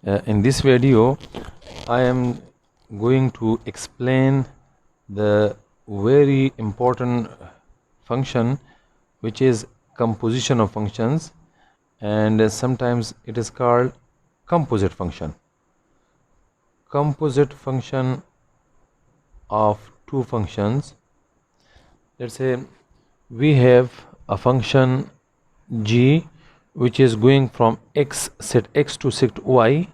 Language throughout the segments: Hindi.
In this video, I am going to explain the very important function, which is composition of functions, and sometimes it is called composite function. Composite function of two functions. Let's say we have a function g which is going from x set x to set y,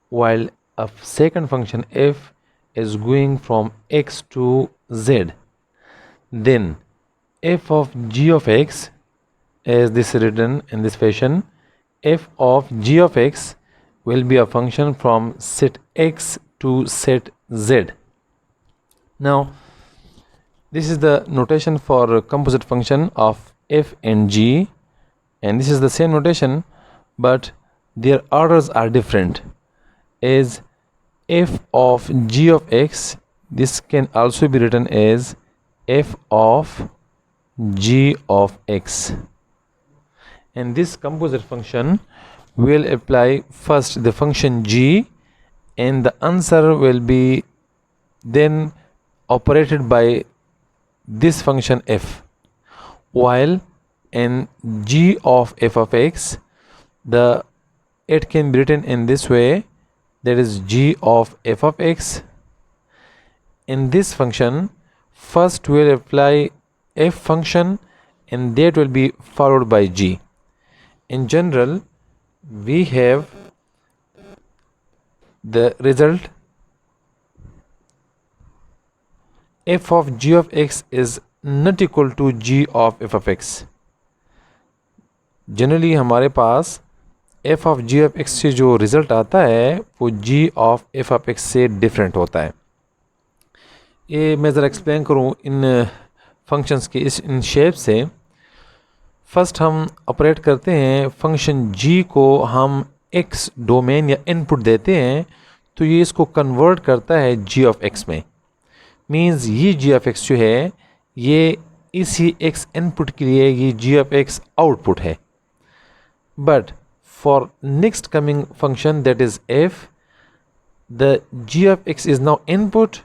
while a second function f is going from x to z. Then f of g of x, as this is written in this fashion, f of g of x will be a function from set x to set z. Now this is the notation for composite function of f and g, and this is the same notation but their orders are different. As f of g of x, this can also be written as f of g of x, and this composite function will apply first the function g, and the answer will be then operated by this function f, while in g of f of x, it can be written in this way, that is g of f of x. In this function, first we'll apply f function and that will be followed by g. In general, we have the result f of g of x is not equal to g of f of x. Generally हमारे पास f of g of x से जो रिज़ल्ट आता है वो g of f of x से डिफरेंट होता है. ये मैं ज़रा एक्सप्लेन करूँ इन फंक्शंस के इन शेप से. फर्स्ट हम ऑपरेट करते हैं फंक्शन g को हम x डोमेन या इनपुट देते हैं, तो ये इसको कन्वर्ट करता है g of x में. मीन्स ये g of x जो है ये इसी x इनपुट के लिए ये g of x आउटपुट है. But for next coming function, that is f, the g of x is now input,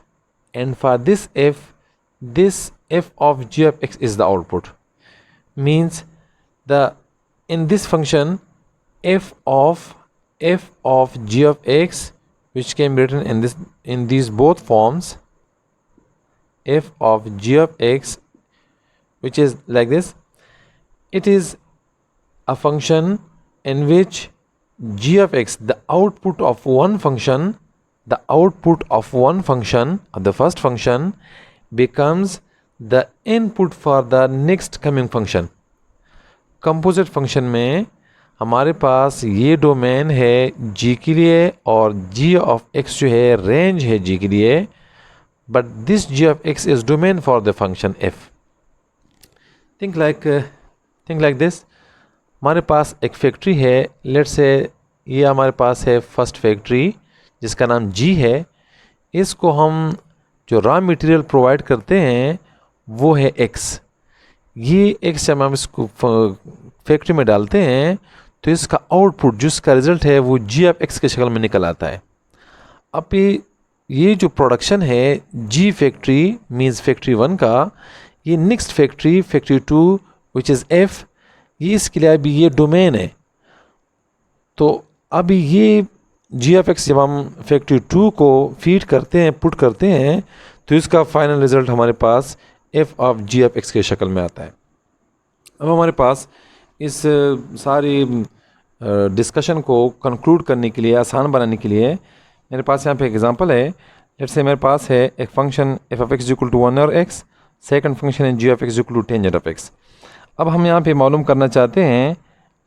and for this f of g of x is the output. Means in this function f of g of x, which can be written in these both forms, f of g of x, which is like this, it is a function in which g of x, the output of one function of the first function, becomes the input for the next coming function. Composite function में हमारे पास ये डोमेन है g के लिए और g of x जो है रेंज है g के लिए, but this g of x is domain for the function f. Think like this. हमारे पास एक फैक्ट्री है, लेट्स से ये हमारे पास है फर्स्ट फैक्ट्री जिसका नाम जी है. इसको हम जो रॉ मटेरियल प्रोवाइड करते हैं वो है एक्स. ये एक्स जब हम इसको फैक्ट्री में डालते हैं तो इसका आउटपुट जिसका रिज़ल्ट है वो जी ऑफ एक्स की शक्ल में निकल आता है. अब ये जो प्रोडक्शन है जी फैक्ट्री मीन्स फैक्ट्री 1 का, ये next factory 2 which is F, ये इसके लिए अभी ये डोमेन है. तो अभी ये जी ऑफ एक्स जब हम फैक्ट्री 2 को फीड करते हैं, पुट करते हैं, तो इसका फाइनल रिज़ल्ट हमारे पास F of G of X की शक्ल में आता है. अब हमारे पास इस सारी डिस्कशन को कंक्लूड करने के लिए, आसान बनाने के लिए, मेरे पास यहाँ पे एग्जांपल है. लेट्स से मेरे पास है एक function F of X equal to 1 और x, सेकंड फंक्शन है G of X equal to tangent of x. अब हम यहाँ पे मालूम करना चाहते हैं,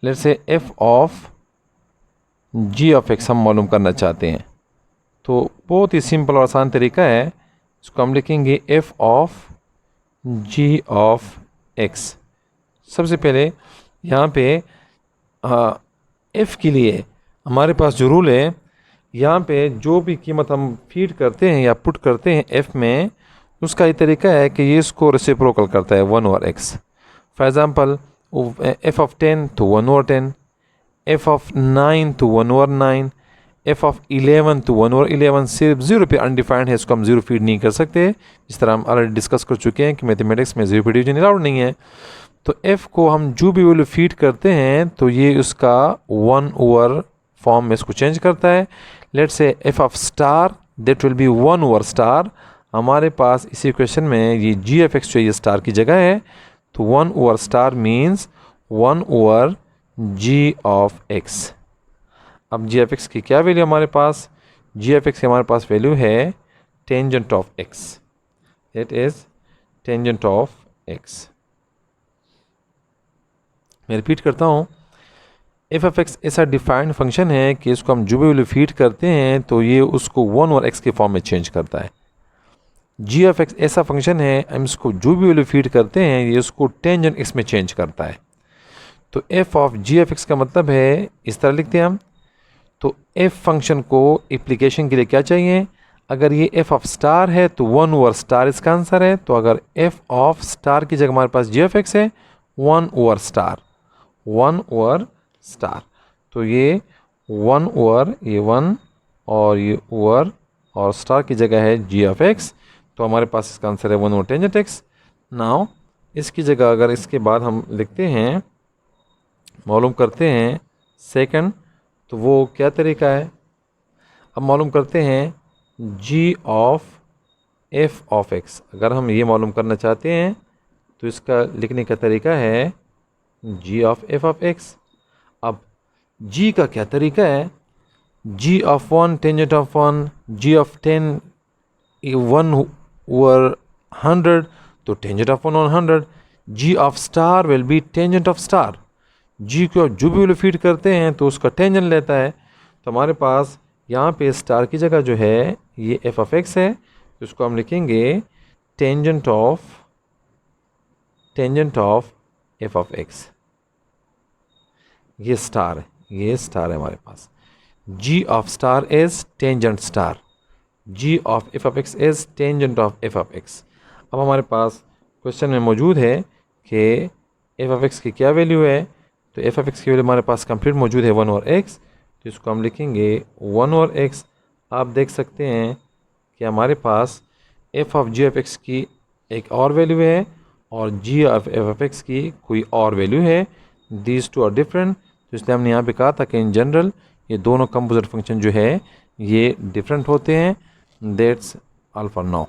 let's say F of G of X हम मालूम करना चाहते हैं. तो बहुत ही सिंपल और आसान तरीका है. इसको हम लिखेंगे F of G of X. सबसे पहले यहाँ पे एफ़ के लिए हमारे पास जो रूल है, यहाँ पे जो भी कीमत हम फीड करते हैं या पुट करते हैं एफ़ में, उसका ये तरीका है कि ये इसको रेसिप्रोकल करता है 1 over x. For example F of 10 तो 1 ओवर 10, एफ ऑफ 9 तो 1 ओवर 9, एफ ऑफ 11 तो 1 ओवर 11 सिर्फ 0 पे अनडिफाइंड है, इसको हम 0 फीड नहीं कर सकते, जिस तरह हम ऑलरेडी डिस्कस कर चुके हैं कि मैथमेटिक्स में 0 पे डिवीजन अलाउड नहीं है। तो एफ को हम जो भी वैल्यू फीड करते हैं तो ये उसका 1 ओवर फॉर्म में इसको चेंज करता है। Let's say F of star that will be 1 over star. हमारे पास इस इक्वेशन में ये जी एफ एक्स जो ये स्टार की जगह है, तो 1 over star means 1 over G of X. अब जी एफ एक्स की क्या वैल्यू हमारे पास, जी एफ एक्स की हमारे पास वैल्यू है tangent of x, it is tangent of x. मैं रिपीट करता हूँ, एफ एफ एक्स ऐसा डिफाइंड फंक्शन है कि इसको हम जो भी वैल्यू फीड करते हैं तो ये उसको 1 ओवर एक्स के फॉर्म में चेंज करता है। जी एफ एक्स ऐसा फंक्शन है, हम इसको जो भी वैल्यू फीड करते हैं ये उसको टेंजेंट एक्स में चेंज करता है। तो F of G F X का मतलब है, इस तरह लिखते हैं हम, तो एफ फंक्शन को एप्लीकेशन के लिए क्या चाहिए, अगर ये एफ ऑफ स्टार है तो 1 ओवर स्टार इसका आंसर है। तो अगर एफ ऑफ स्टार की जगह हमारे पास जी एफ एक्स है 1 ओवर स्टार, 1 ओवर स्टार, तो ये 1 ओवर ये 1 और ये ओवर और स्टार की जगह है जी ऑफ एक्स, तो हमारे पास इसका आंसर है 1 ओवर टेंजेंट एक्स। नाउ इसकी जगह अगर इसके बाद हम लिखते हैं, मालूम करते हैं सेकंड, तो वो क्या तरीका है, अब मालूम करते हैं जी ऑफ एफ ऑफ एक्स। अगर हम ये मालूम करना चाहते हैं तो इसका लिखने का तरीका है G of F of X. अब जी का क्या तरीका है, G of 1 tangent of 1, G of 10 1 over 100, तो tangent of 1 over 100। G of star will be tangent of star, G को जो भी वैल्यू फीड करते हैं तो उसका टेंजेंट लेता है। तो हमारे पास यहाँ पे स्टार की जगह जो है ये एफ ऑफ एक्स है, तो इसको हम लिखेंगे tangent of F of X. ये स्टार है, ये स्टार है हमारे पास। G of star is tangent star, G of F of X is tangent of F of X. अब हमारे पास क्वेश्चन में मौजूद है कि एफ ऑफ एक्स की क्या वैल्यू है, तो एफ ऑफ एक्स की वैल्यू हमारे पास कंप्लीट मौजूद है 1 ओवर एक्स, तो इसको हम लिखेंगे 1 ओवर एक्स। आप देख सकते हैं कि हमारे पास F of G F X की एक और वैल्यू है और G of F of X की कोई और वैल्यू है, दीज टू आर डिफरेंट। तो इसलिए हमने यहाँ पे कहा था कि इन जनरल ये दोनों कंपोजिट फंक्शन जो है ये डिफरेंट होते हैं। That's all for now.